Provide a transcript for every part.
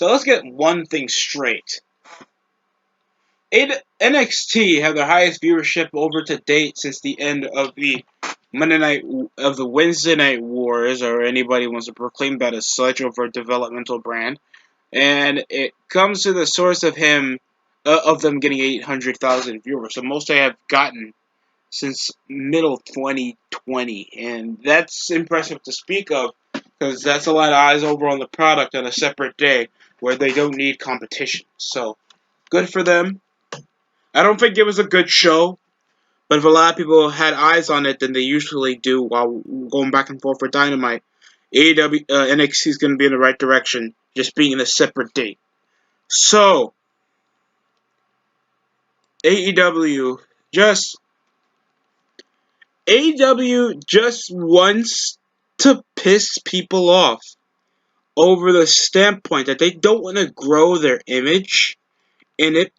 So let's get one thing straight. NXT have the highest viewership over to date since the end of the Wednesday Night Wars, or anybody wants to proclaim that as such, over a developmental brand. And it comes to the source of them getting 800,000 viewers. So most they have gotten since middle 2020, and that's impressive to speak of because that's a lot of eyes over on the product on a separate day where they don't need competition. So good for them. I don't think it was a good show, but if a lot of people had eyes on it, then they usually do while going back and forth for Dynamite. AEW NXT is going to be in the right direction, just being in a separate date. So AEW just AEW just wants to piss people off over the standpoint that they don't want to grow their image, and it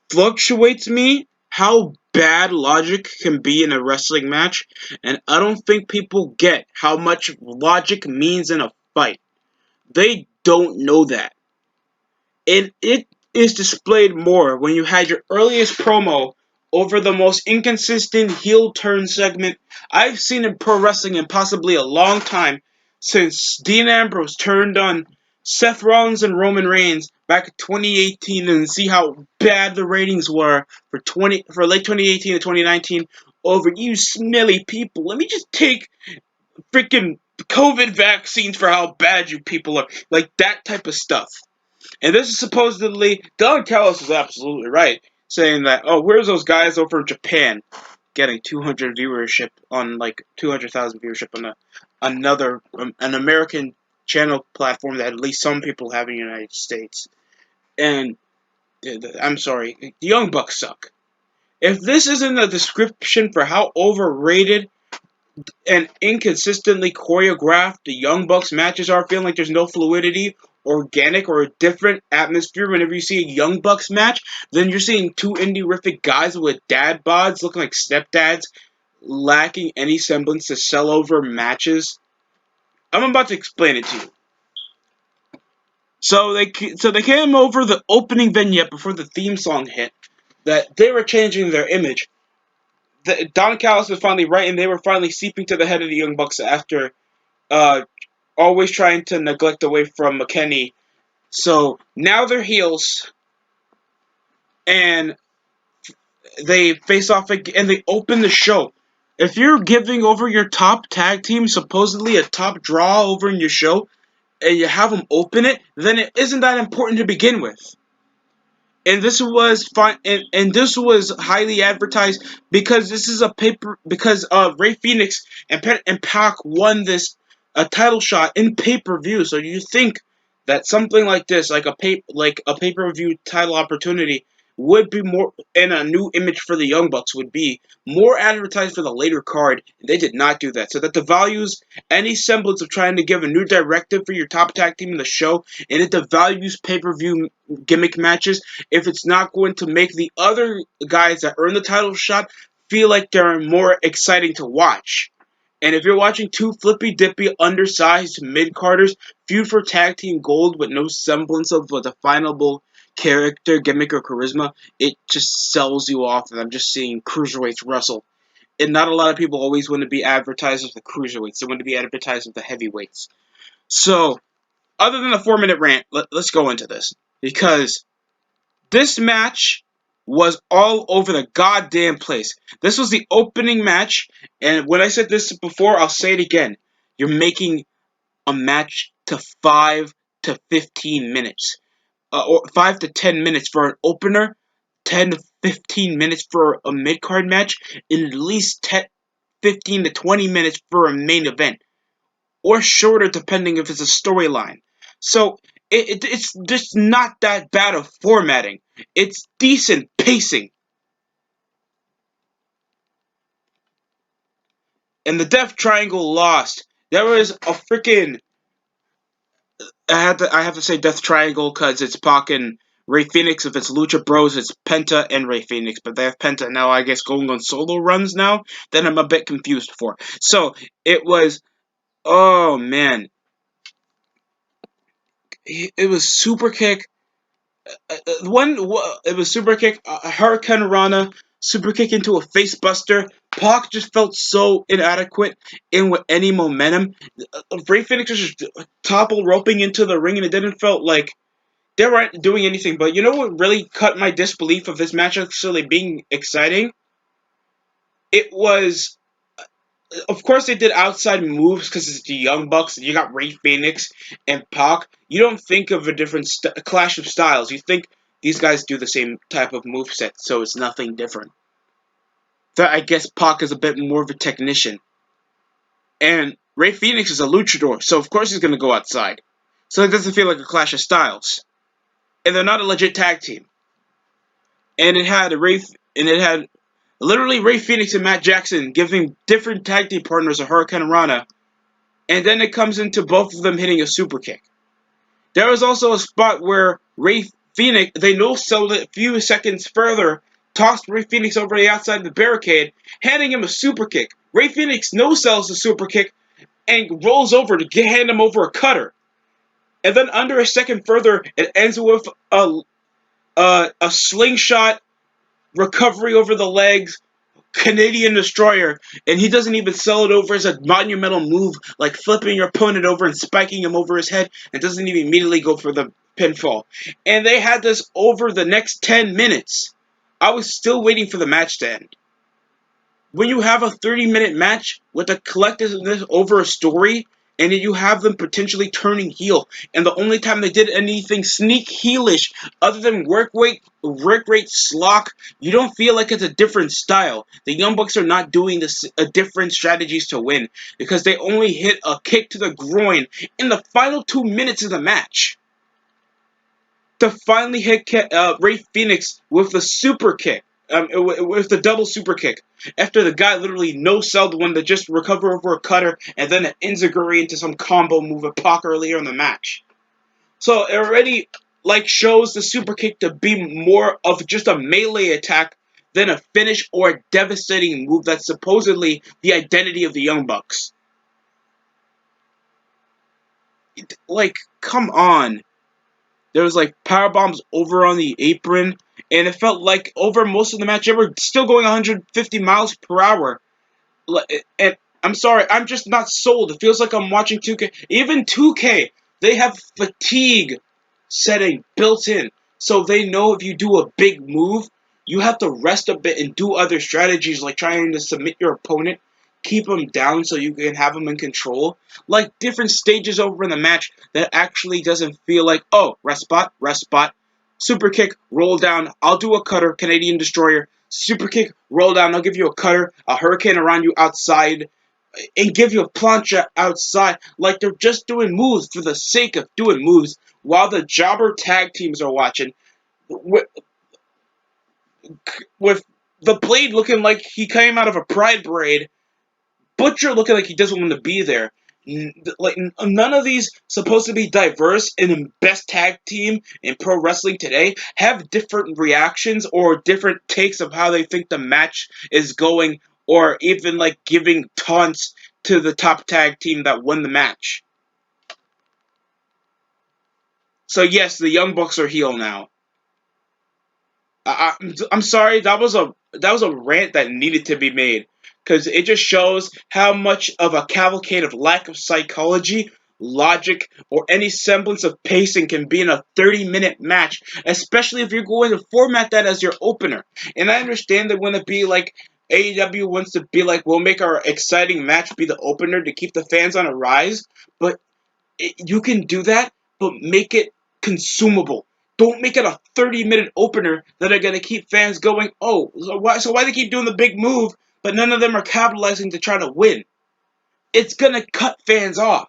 fluctuates me how bad logic can be in a wrestling match, and I don't think people get how much logic means in a fight. They don't know that. And it is displayed more when you had your earliest promo over the most inconsistent heel turn segment I've seen in pro wrestling in possibly a long time, since Dean Ambrose turned on Seth Rollins and Roman Reigns back in 2018, and see how bad the ratings were for late 2018 and 2019 over you smelly people. Let me just take freaking COVID vaccines for how bad you people are. Like that type of stuff. And this is supposedly, Don Callis is absolutely right, saying that, oh, where's those guys over in Japan getting 200 viewership on, like, 200,000 viewership on an American channel platform that at least some people have in the United States. And, I'm sorry, the Young Bucks suck. If this isn't a description for how overrated and inconsistently choreographed the Young Bucks matches are, feeling like there's no fluidity, organic, or a different atmosphere whenever you see a Young Bucks match, then you're seeing two indie-rific guys with dad bods looking like stepdads, lacking any semblance to sell over matches. I'm about to explain it to you. So they came over the opening vignette before the theme song hit that they were changing their image. Don Callis was finally right, and they were finally seeping to the head of the Young Bucks after always trying to neglect away from McKenney. So now they're heels, and they face off and they open the show. If you're giving over your top tag team, supposedly a top draw over in your show, and you have them open it, then it isn't that important to begin with. And this was fun, and this was highly advertised because this is because Ray Phoenix and Pac won this a title shot in pay-per-view. So you think that something like this, like a pay-per-view title opportunity, would be more, and a new image for the Young Bucks would be more advertised for the later card. They did not do that, so that devalues any semblance of trying to give a new directive for your top tag team in the show, and it devalues pay-per-view gimmick matches if it's not going to make the other guys that earn the title shot feel like they're more exciting to watch. And if you're watching two flippy-dippy, undersized mid-carders feud for tag team gold with no semblance of a definable character, gimmick, or charisma, it just sells you off, and I'm just seeing cruiserweights wrestle. And not a lot of people always want to be advertised as the cruiserweights. They want to be advertised as the heavyweights. So, other than the 4-minute rant, let's go into this. Because this match was all over the goddamn place. This was the opening match, and when I said this before, I'll say it again. You're making a match to 5 to 15 minutes. Or 5 to 10 minutes for an opener, 10 to 15 minutes for a mid-card match, and at least 15 to 20 minutes for a main event. Or shorter, depending if it's a storyline. So, it's just not that bad of formatting. It's decent pacing. And the Death Triangle lost. There was a freaking... I have to say Death Triangle because it's Pac and Ray Phoenix. If it's Lucha Bros, it's Penta and Ray Phoenix. But they have Penta now, I guess, going on solo runs now. Then I'm a bit confused for. So, it was... Oh, man. It was super kick. It was super kick, a Hurricane Rana, super kick into a face buster. Pac just felt so inadequate in with any momentum. Ray Phoenix was just topple roping into the ring, and it didn't felt like they weren't doing anything. But you know what really cut my disbelief of this match actually being exciting? It was, of course, they did outside moves because it's the Young Bucks. You got Ray Phoenix and Pac. You don't think of a different clash of styles. You think these guys do the same type of move set, so it's nothing different. That I guess Pac is a bit more of a technician, and Ray Phoenix is a luchador, so of course he's going to go outside. So it doesn't feel like a clash of styles, and they're not a legit tag team. And it had literally Ray Phoenix and Matt Jackson giving different tag team partners a Hurricane Rana, and then it comes into both of them hitting a super kick. There was also a spot where Ray Phoenix, they no-sold it a few seconds further, tossed Ray Phoenix over the outside of the barricade, handing him a super kick. Ray Phoenix no-sells the super kick and rolls over to hand him over a cutter. And then under a second further, it ends with a slingshot recovery over the legs, Canadian Destroyer, and he doesn't even sell it over as a monumental move like flipping your opponent over and spiking him over his head, and doesn't even immediately go for the pinfall. And they had this over the next 10 minutes. I was still waiting for the match to end. When you have a 30-minute match with a collectiveness over a story, and you have them potentially turning heel, and the only time they did anything sneak heelish other than work rate slock, you don't feel like it's a different style. The Young Bucks are not doing this different strategies to win because they only hit a kick to the groin in the final 2 minutes of the match to finally hit Ray Phoenix with the super kick. With the double super kick, after the guy literally no-selled one to just recover over a cutter, and then an enziguri into some combo move at Pac earlier in the match. So it already shows the super kick to be more of just a melee attack than a finish or a devastating move that's supposedly the identity of the Young Bucks. Come on. There was power bombs over on the apron, and it felt like over most of the match they were still going 150 miles per hour. And I'm sorry, I'm just not sold. It feels like I'm watching 2K. Even 2K, they have fatigue setting built in, so they know if you do a big move, you have to rest a bit and do other strategies like trying to submit your opponent, keep them down so you can have them in control. Different stages over in the match that actually doesn't feel like, oh, rest spot, super kick, roll down, I'll do a cutter, Canadian Destroyer, super kick, roll down, I'll give you a cutter, a hurricane around you outside, and give you a plancha outside. They're just doing moves for the sake of doing moves while the jobber tag teams are watching. With the Blade looking like he came out of a pride parade, Butcher looking like he doesn't want to be there. None of these supposed to be diverse in the best tag team in pro wrestling today have different reactions or different takes of how they think the match is going, or even giving taunts to the top tag team that won the match. So yes, the Young Bucks are heel now. I'm sorry, that was a rant that needed to be made because it just shows how much of a cavalcade of lack of psychology, logic, or any semblance of pacing can be in a 30-minute match, especially if you're going to format that as your opener. And I understand they want to be AEW wants to be we'll make our exciting match be the opener to keep the fans on a rise, but you can do that, but make it consumable. Don't make it a 30-minute opener that are going to keep fans going, oh, so why they keep doing the big move, but none of them are capitalizing to try to win? It's going to cut fans off.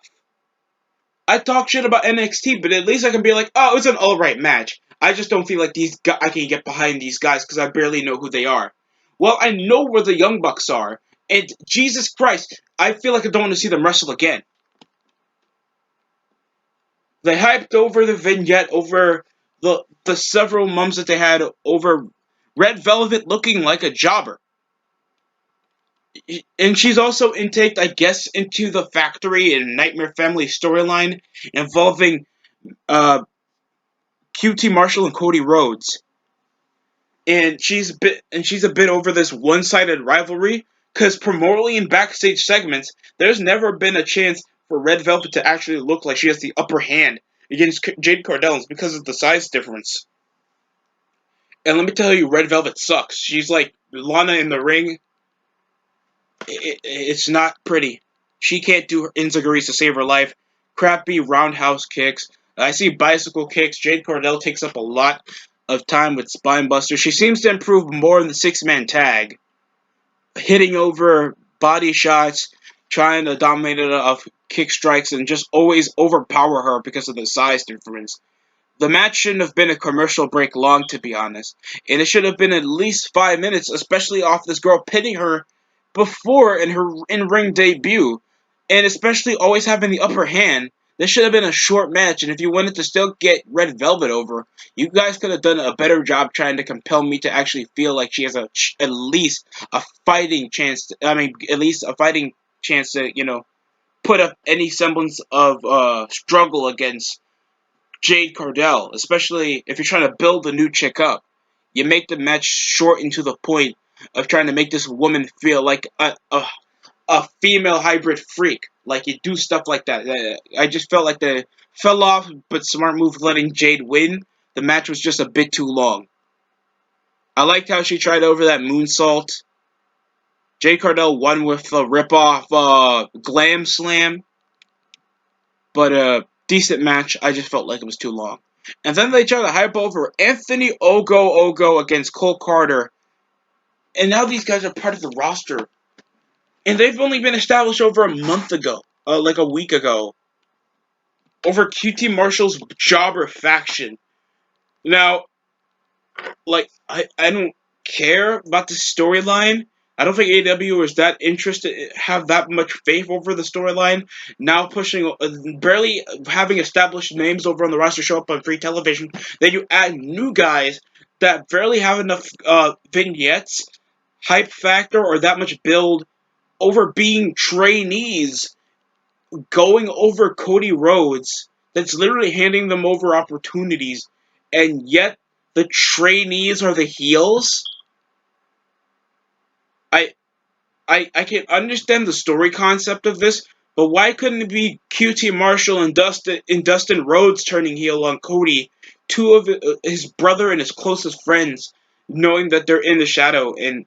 I talk shit about NXT, but at least I can be like, oh, it was an alright match. I just don't feel like I can get behind these guys because I barely know who they are. Well, I know where the Young Bucks are, and Jesus Christ, I feel like I don't want to see them wrestle again. They hyped over the vignette, over the several months that they had over Red Velvet looking like a jobber. And she's also intaked, I guess, into the Factory and Nightmare Family storyline involving uh, QT Marshall and Cody Rhodes, and she's a bit over this one-sided rivalry because promotionally in backstage segments, there's never been a chance for Red Velvet to actually look like she has the upper hand against Jade Cargill because of the size difference. And let me tell you, Red Velvet sucks. She's like Lana in the ring. It's not pretty. She can't do her enziguris to save her life. Crappy roundhouse kicks. I see bicycle kicks. Jade Cargill takes up a lot of time with spine busters. She seems to improve more in the six-man tag, hitting over body shots, trying to dominate it off kick strikes, and just always overpower her because of the size difference. The match shouldn't have been a commercial break long, to be honest. And it should have been at least 5 minutes, especially off this girl pinning her before in her in-ring debut. And especially always having the upper hand. This should have been a short match, and if you wanted to still get Red Velvet over, you guys could have done a better job trying to compel me to actually feel like she has at least a fighting chance. At least a fighting chance to, put up any semblance of struggle against Jade Cargill, especially if you're trying to build the new chick up. You make the match short and to the point of trying to make this woman feel like a female hybrid freak. Like you do stuff like that. I just felt like the fell off but smart move letting Jade win. The match was just a bit too long. I liked how she tried over that moonsault. Jade Cargill won with a rip-off glam slam. But a decent match. I just felt like it was too long. And then they try to hype over Anthony Ogo against Cole Carter. And now these guys are part of the roster. And they've only been established over a month ago. Like a week ago. Over QT Marshall's jobber faction. Now, I don't care about the storyline. I don't think AEW is that interested, have that much faith over the storyline. Now pushing, barely having established names over on the roster show up on free television. Then you add new guys that barely have enough vignettes, hype factor, or that much build over being trainees, going over Cody Rhodes. That's literally handing them over opportunities, and yet the trainees are the heels. I I can understand the story concept of this, but why couldn't it be QT Marshall and Dustin Rhodes turning heel on Cody, two of his brother and his closest friends, knowing that they're in the shadow and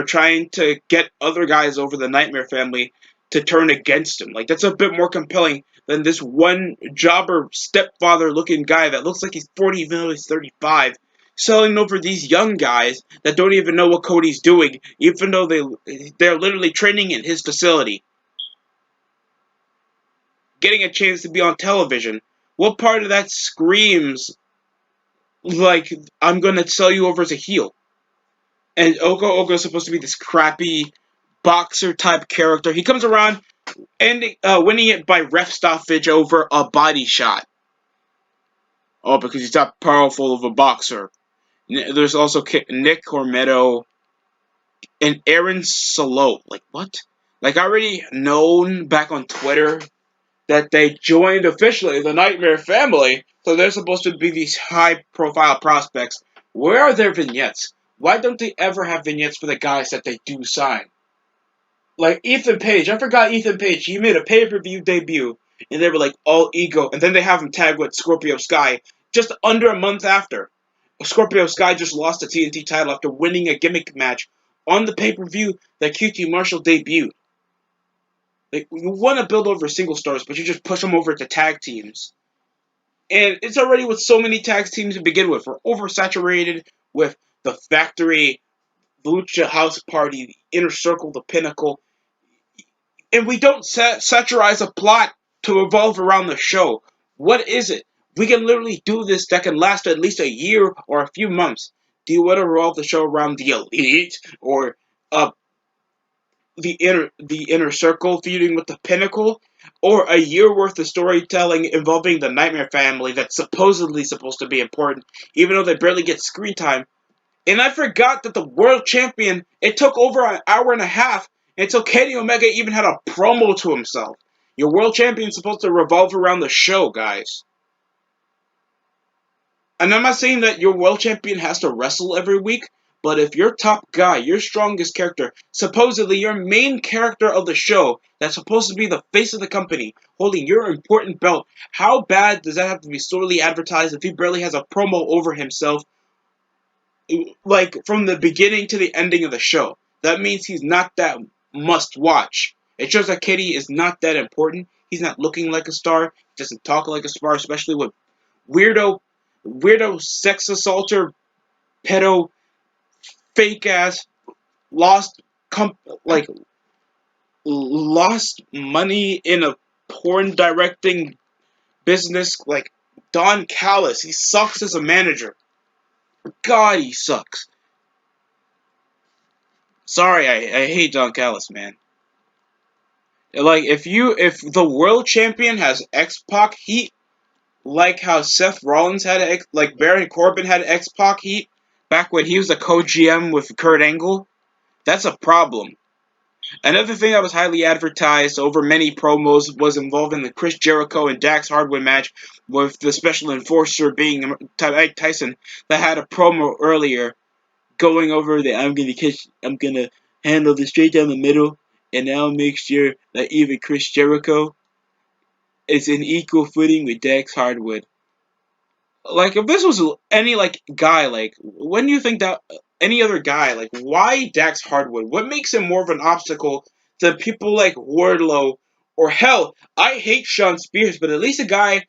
trying to get other guys over the Nightmare family to turn against him. Like that's a bit more compelling than this one jobber stepfather looking guy that looks like he's 40 even though he's 35 selling over these young guys that don't even know what Cody's doing, even though they're literally training in his facility, getting a chance to be on television. What part of that screams like I'm gonna sell you over as a heel? And Ogo is supposed to be this crappy boxer type character. He comes around and winning it by ref stoppage over a body shot. Oh, because he's that powerful of a boxer. There's also Nick Cormetto and Aaron Solo. Like, what? Like, I already known back on Twitter that they joined officially the Nightmare family, so they're supposed to be these high-profile prospects. Where are their vignettes? Why don't they ever have vignettes for the guys that they do sign? Like, Ethan Page. I forgot Ethan Page. He made a pay-per-view debut, and they were like, all ego. And then they have him tagged with Scorpio Sky just under a month after. Scorpio Sky just lost the TNT title after winning a gimmick match on the pay-per-view that QT Marshall debuted. Like, you want to build over single stars, but you just push them over to tag teams. And it's already with so many tag teams to begin with. We're oversaturated with the Factory, Lucha House Party, the Inner Circle, the Pinnacle. And we don't satirize a plot to evolve around the show. What is it? We can literally do this that can last at least a year or a few months. Do you want to revolve the show around the Elite or the inner circle feuding with the Pinnacle, or a year worth of storytelling involving the Nightmare family that's supposedly supposed to be important, even though they barely get screen time? And I forgot that the world champion, it took over an hour and a half until Kenny Omega even had a promo to himself. Your world champion's supposed to revolve around the show, guys. And I'm not saying that your world champion has to wrestle every week, but if your top guy, your strongest character, supposedly your main character of the show, that's supposed to be the face of the company, holding your important belt, how bad does that have to be sorely advertised if he barely has a promo over himself, like from the beginning to the ending of the show? That means he's not that must watch. It shows that Kitty is not that important. He's not looking like a star. He doesn't talk like a star, especially with weirdo, weirdo sex assaulter, pedo, fake ass, lost, like lost money in a porn directing business. Like Don Callis, he sucks as a manager. God, he sucks. Sorry, I hate Don Callis, man. Like if the world champion has X Pac heat, like how Seth Rollins had like Baron Corbin had X Pac heat back when he was a co-GM with Kurt Angle, that's a problem. Another thing that was highly advertised over many promos was involving the Chris Jericho and Dax Hardwood match, with the special enforcer being Mike Tyson, that had a promo earlier going over that I'm gonna handle this straight down the middle, and I'll make sure that even Chris Jericho is in equal footing with Dax Hardwood. Like if this was any like guy, like when do you think that any other guy, like why Dax Hardwood? What makes him more of an obstacle to people like Wardlow, or hell, I hate Sean Spears, but at least a guy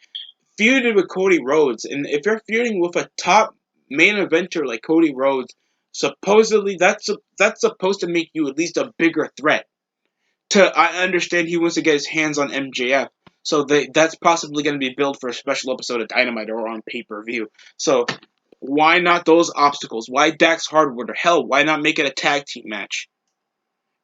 feuded with Cody Rhodes, and if you're feuding with a top main eventer like Cody Rhodes, supposedly that's supposed to make you at least a bigger threat. I understand he wants to get his hands on MJF, so that's possibly going to be built for a special episode of Dynamite or on pay-per-view. So why not those obstacles? Why Dax Hardwood? Or hell, why not make it a tag team match?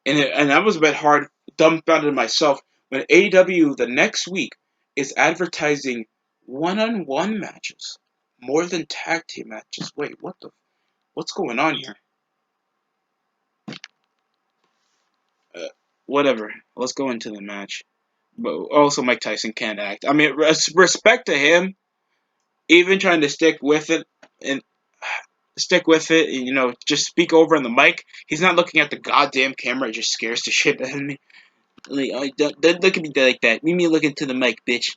And that was a bit hard, dumbfounded myself when AEW the next week is advertising one-on-one matches more than tag team matches. Wait, what's going on here? Uh, Whatever. Let's go into the match. But also, Mike Tyson can't act. I mean, respect to him, even trying to stick with it and just speak over on the mic. He's not looking at the goddamn camera. It just scares the shit out of me. Like, oh, don't look at me like that. Leave me looking to the mic, bitch.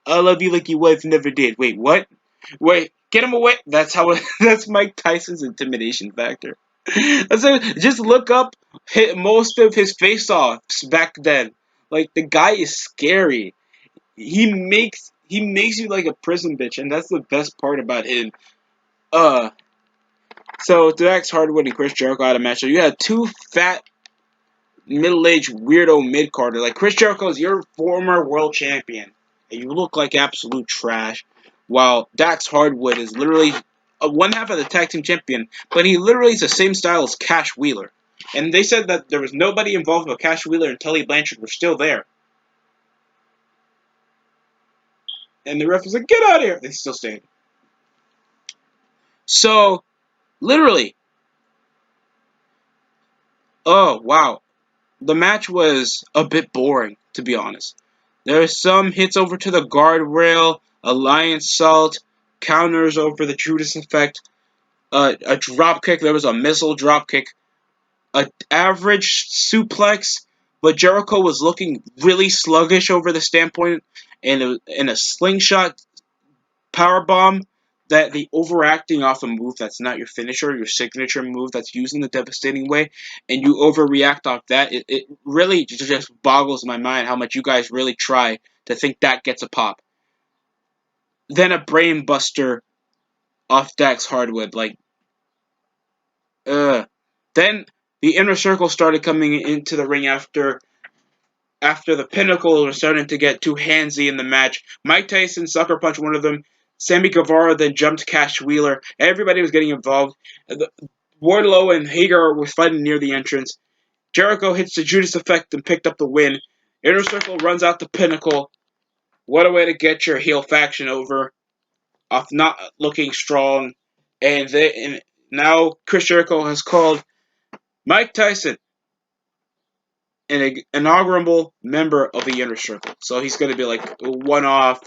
I love you like your wife never did. Wait, what? Wait, get him away. That's how. That's Mike Tyson's intimidation factor. Just look up most of his face-offs back then. Like the guy is scary. He makes you like a prison bitch, and that's the best part about him. Uh, so Dax Hardwood and Chris Jericho had a match. So you had two fat, middle-aged weirdo mid-carder. Like Chris Jericho is your former world champion, and you look like absolute trash. While Dax Hardwood is literally one half of the tag team champion, but he literally is the same style as Cash Wheeler. And they said that there was nobody involved with Cash Wheeler and Tully Blanchard were still there. And the ref was like, "Get out of here!" They still stayed. So literally, oh wow, the match was a bit boring, to be honest. There were some hits over to the guardrail, a lion salt, counters over the Judas effect, a drop kick. There was a missile drop kick, a average suplex, but Jericho was looking really sluggish over the standpoint, and a slingshot power bomb, that the overacting off a move that's not your finisher, your signature move that's used in a devastating way, and you overreact off that, it really just boggles my mind how much you guys really try to think that gets a pop. Then a brain buster off Dax Hardwood, like, ugh. Then the inner circle started coming into the ring after the Pinnacle were starting to get too handsy in the match. Mike Tyson sucker punched one of them. Sammy Guevara then jumped Cash Wheeler. Everybody was getting involved. Wardlow and Hager were fighting near the entrance. Jericho hits the Judas effect and picked up the win. Inner Circle runs out the Pinnacle. What a way to get your heel faction over off not looking strong. And now Chris Jericho has called Mike Tyson an inaugural member of the Inner Circle. So he's going to be like a one-off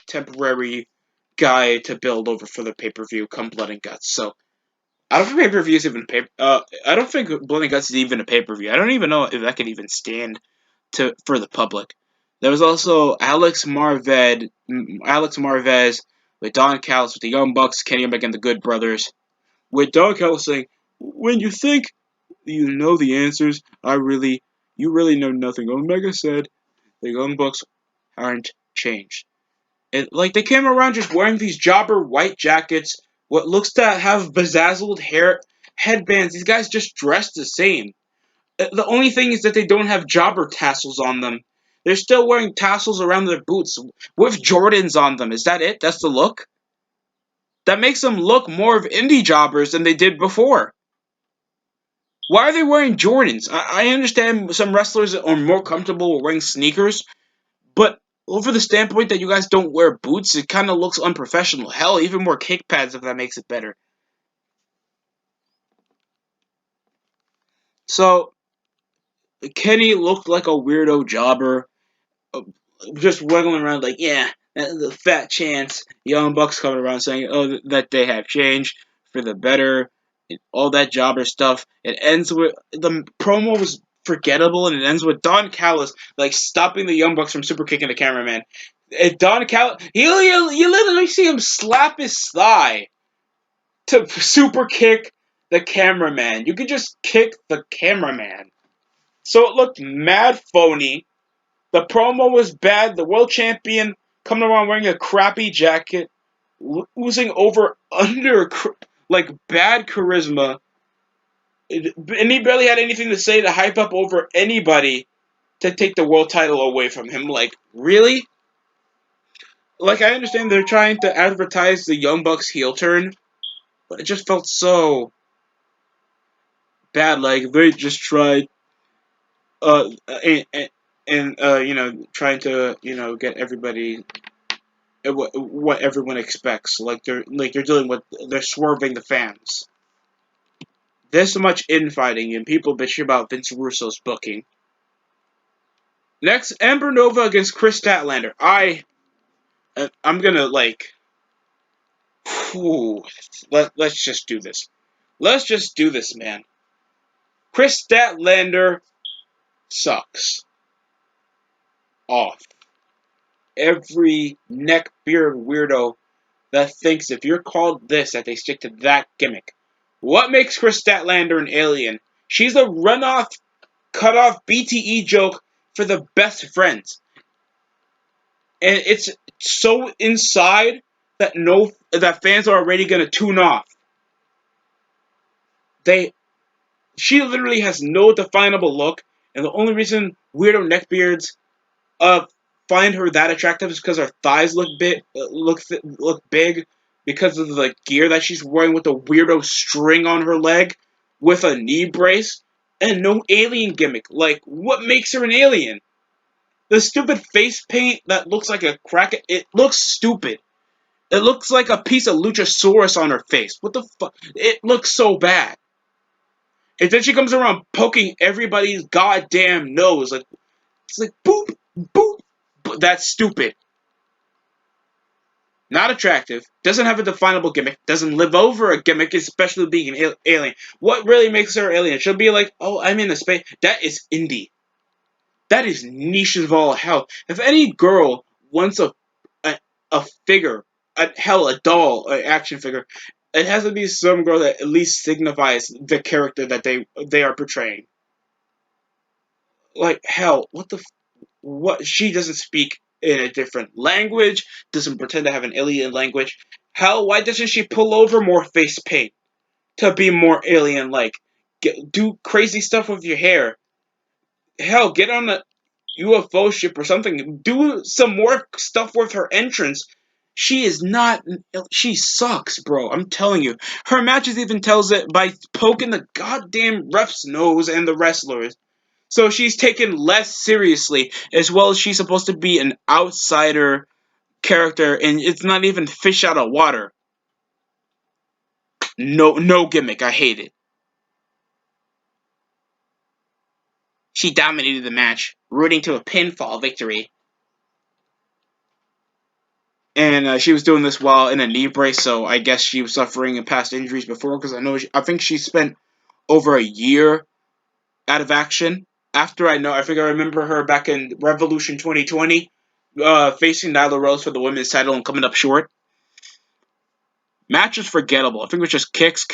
temporary guy to build over for the pay-per-view come Blood and Guts. So I don't think pay-per-view is even I don't think Blood and Guts is even a pay-per-view. I don't even know if that could even stand for the public. There was also Alex Marvez with Don Callis with the Young Bucks, Kenny Omega and the Good Brothers. With Don Callis saying, "When you think you know the answers, you really know nothing." Omega said, "The Young Bucks aren't changed." Like they came around just wearing these jobber white jackets, what looks to have bedazzled hair headbands. These guys just dress the same. The only thing is that they don't have jobber tassels on them. They're still wearing tassels around their boots with Jordans on them. Is that it? That's the look? That makes them look more of indie jobbers than they did before. Why are they wearing Jordans? I understand some wrestlers are more comfortable with wearing sneakers, but over the standpoint that you guys don't wear boots, it kind of looks unprofessional. Hell, even more kick pads if that makes it better. So, Kenny looked like a weirdo jobber, just wiggling around like, yeah, the fat chance. Young Bucks coming around saying, oh, that they have changed for the better, all that jobber stuff. It ends with, the promo was forgettable, and it ends with Don Callis, like, stopping the Young Bucks from super kicking the cameraman. Don Callis, you literally see him slap his thigh to super kick the cameraman. You could just kick the cameraman. So it looked mad phony. The promo was bad. The world champion coming around wearing a crappy jacket, oozing over like bad charisma, and he barely had anything to say to hype up over anybody to take the world title away from him. Like, really? Like, I understand they're trying to advertise the Young Bucks heel turn, but it just felt so bad. Like, they just tried, uh, trying to, get everybody what everyone expects. Like they're dealing with, they're swerving the fans. This much infighting and people bitching about Vince Russo's booking. Next, Amber Nova against Chris Statlander. I'm gonna whew, let's just do this. Let's just do this, man. Chris Statlander sucks. Off. Every neckbeard weirdo that thinks if you're called this, that they stick to that gimmick. What makes Chris Statlander an alien? She's a runoff, cut-off BTE joke for the best friends. And it's so inside that that fans are already gonna tune off. She literally has no definable look, and the only reason weirdo neckbeards uh find her that attractive is because her thighs look big because of the gear that she's wearing with the weirdo string on her leg with a knee brace and no alien gimmick. Like, what makes her an alien? The stupid face paint that looks like a crack. It looks stupid. It looks like a piece of Luchasaurus on her face. What the fuck? It looks so bad. And then she comes around poking everybody's goddamn nose. Like, it's like boop, boop. That's stupid. Not attractive, doesn't have a definable gimmick, doesn't live over a gimmick, especially being an alien. What really makes her alien? She'll be like, oh, I'm in a space. That is indie. That is niche as all hell. If any girl wants a figure, a doll, an action figure, it has to be some girl that at least signifies the character that they are portraying. Like, hell, what? She doesn't speak in a different language, doesn't pretend to have an alien language. Hell, why doesn't she pull over more face paint to be more alien-like? Do crazy stuff with your hair. Hell, get on a UFO ship or something. Do some more stuff with her entrance. She is not. She sucks, bro. I'm telling you. Her matches even tells it by poking the goddamn ref's nose and the wrestlers. So she's taken less seriously, as well as she's supposed to be an outsider character, and it's not even fish out of water. No gimmick. I hate it. She dominated the match, rooting to a pinfall victory. and she was doing this while in a knee brace. So I guess she was suffering past injuries before, because I think she spent over a year out of action. After I think I remember her back in Revolution 2020, facing Nyla Rose for the women's title and coming up short. Match was forgettable. I think it was just kicks,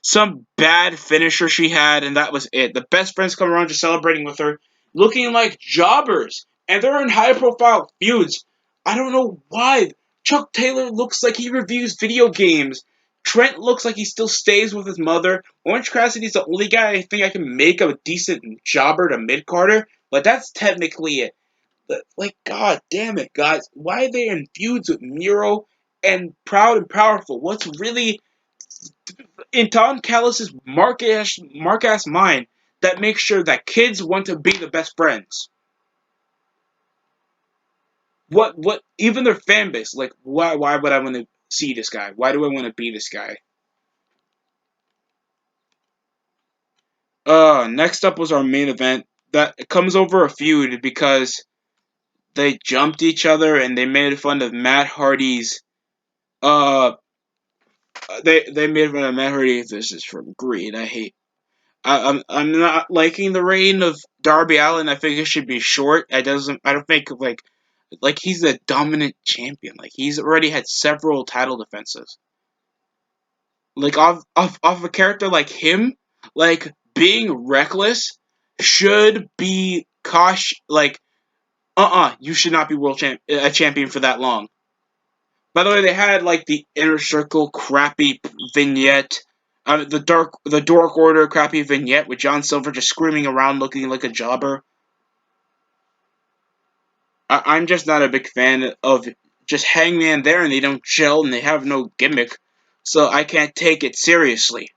some bad finisher she had, and that was it. The best friends come around just celebrating with her, looking like jobbers, and they're in high-profile feuds. I don't know why. Chuck Taylor looks like he reviews video games. Trent looks like he still stays with his mother. Orange Cassidy's the only guy I think I can make a decent jobber to mid-carder, but that's technically it. Like, god damn it, guys. Why are they in feuds with Miro and Proud and Powerful? What's really in Tom Callis' mark ass mind that makes sure that kids want to be the best friends? What even their fan base, like, why would I want to see this guy? Why do I want to be this guy? Next up was our main event. That comes over a feud because they jumped each other and they made fun of Matt Hardy's uh they made fun of Matt Hardy. This is from greed. I'm not liking the reign of Darby Allin. I think it should be short. I don't think like he's a dominant champion. Like, he's already had several title defenses. Like, off a character like him, like, being reckless should be caution. Like, you should not be a champion for that long. By the way, they had like the Inner Circle crappy vignette, the Dark Order crappy vignette with John Silver just screaming around looking like a jobber. I'm just not a big fan of just Hangman there and they don't chill and they have no gimmick, so I can't take it seriously.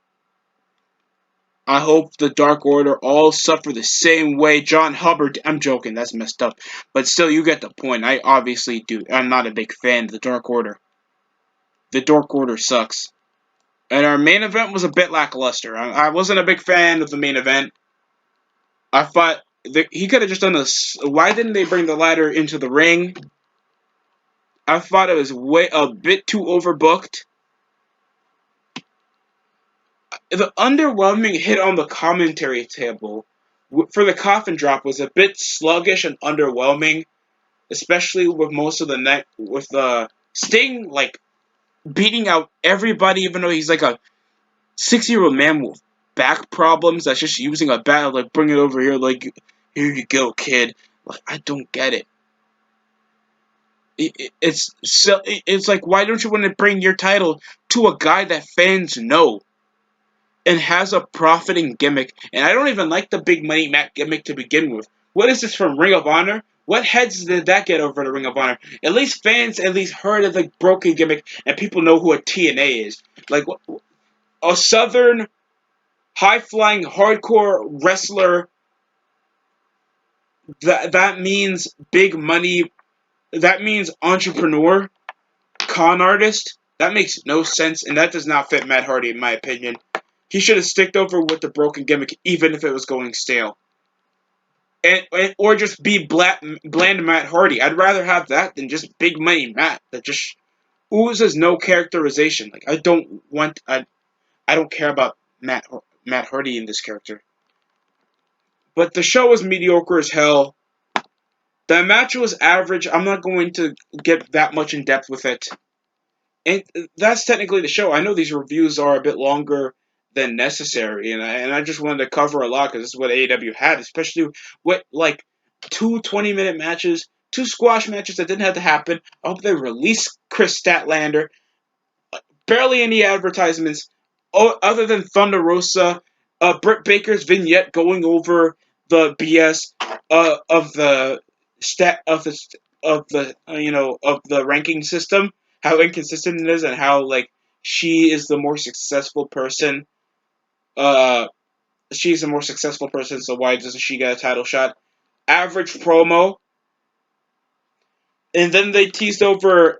I hope the Dark Order all suffer the same way John Hubbard. I'm joking, that's messed up, but still, you get the point. I obviously do. I'm not a big fan of the Dark Order. The Dark Order sucks. And our main event was a bit lackluster. I wasn't a big fan of the main event. I thought he could have just done this. Why didn't they bring the ladder into the ring? I thought it was a bit too overbooked. The underwhelming hit on the commentary table for the coffin drop was a bit sluggish and underwhelming, especially with most of the net with the Sting like beating out everybody, even though he's like a 6-year-old man with back problems that's just using a bat, like, bring it over here, like, here you go, kid. Like, I don't get it. It's like, why don't you want to bring your title to a guy that fans know and has a profiting gimmick? And I don't even like the big money Matt gimmick to begin with. What is this from Ring of Honor? What heads did that get over to Ring of Honor? At least fans heard of the broken gimmick and people know who a TNA is. Like, a Southern high-flying hardcore wrestler, that means big money, that means entrepreneur, con artist. That makes no sense, and that does not fit Matt Hardy, in my opinion. He should have sticked over with the broken gimmick, even if it was going stale. Or just be bland Matt Hardy. I'd rather have that than just big money Matt that just oozes no characterization. Like, I don't care about Matt Hardy in this character. But the show was mediocre as hell. The match was average. I'm not going to get that much in depth with it. And that's technically the show. I know these reviews are a bit longer than necessary, and I just wanted to cover a lot because this is what AEW had, especially with like two 20-minute matches, two squash matches that didn't have to happen. I hope they release Chris Statlander. Barely any advertisements, other than Thunder Rosa, Britt Baker's vignette going over the BS of the stat of the ranking system, how inconsistent it is, and how like she is the more successful person. Uh, she's the more successful person, so why doesn't she get a title shot? Average promo, and then they teased over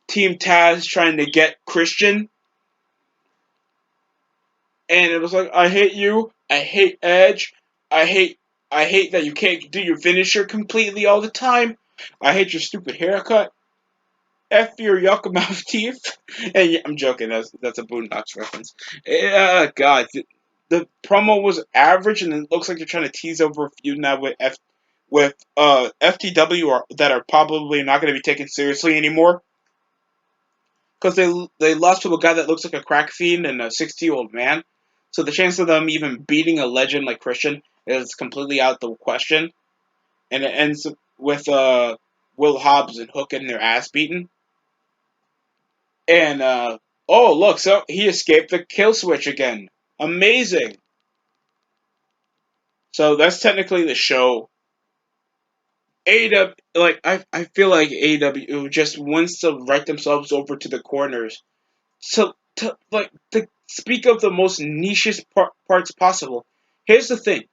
Team Taz trying to get Christian. And it was like, I hate you, I hate Edge, I hate that you can't do your finisher completely all the time, I hate your stupid haircut. F your yuck mouth teeth. And yeah, I'm joking. That's a Boondocks reference. God, the promo was average, and it looks like they're trying to tease over a feud now with FTW that are probably not going to be taken seriously anymore because they lost to a guy that looks like a crack fiend and a 60-year-old man. So the chance of them even beating a legend like Christian is completely out the question, and it ends with Will Hobbs and Hook getting their ass beaten. And oh look, so he escaped the kill switch again. Amazing. So that's technically the show. AEW, like I feel like AEW just wants to write themselves over to the corners to speak of the most nichest parts possible. Here's the thing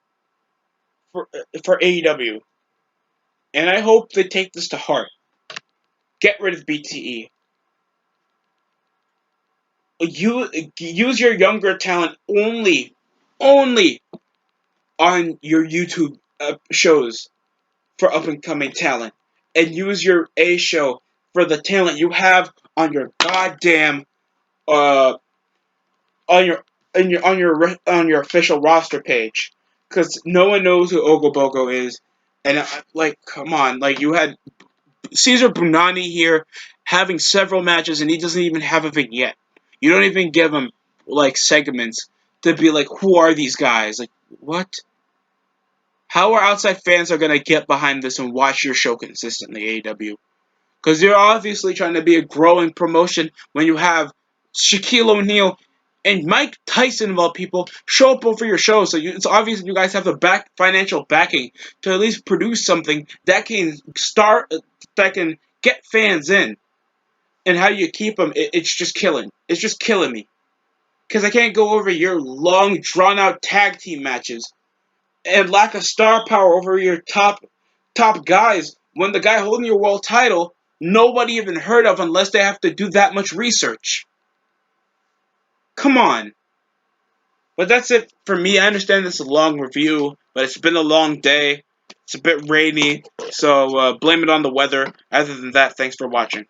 for AEW, and I hope they take this to heart. Get rid of BTE. You use your younger talent only on your YouTube shows for up and coming talent, and use your A show for the talent you have on your goddamn uh on your on your official roster page, because no one knows who Ogobogo is, and like come on, like you had Caesar Brunani here having several matches, and he doesn't even have a vignette. You don't even give him like segments to be like, who are these guys? Like what? How are outside fans are gonna get behind this and watch your show consistently, AEW? Because you're obviously trying to be a growing promotion when you have Shaquille O'Neal and Mike Tyson of all people show up over your show. So it's obvious you guys have the financial backing to at least produce something that can that can get fans in. And how you keep them, it's just killing. It's just killing me. Because I can't go over your long, drawn-out tag team matches and lack of star power over your top guys when the guy holding your world title nobody even heard of unless they have to do that much research. Come on. But that's it for me. I understand this is a long review, but it's been a long day. It's a bit rainy, so blame it on the weather. Other than that, thanks for watching.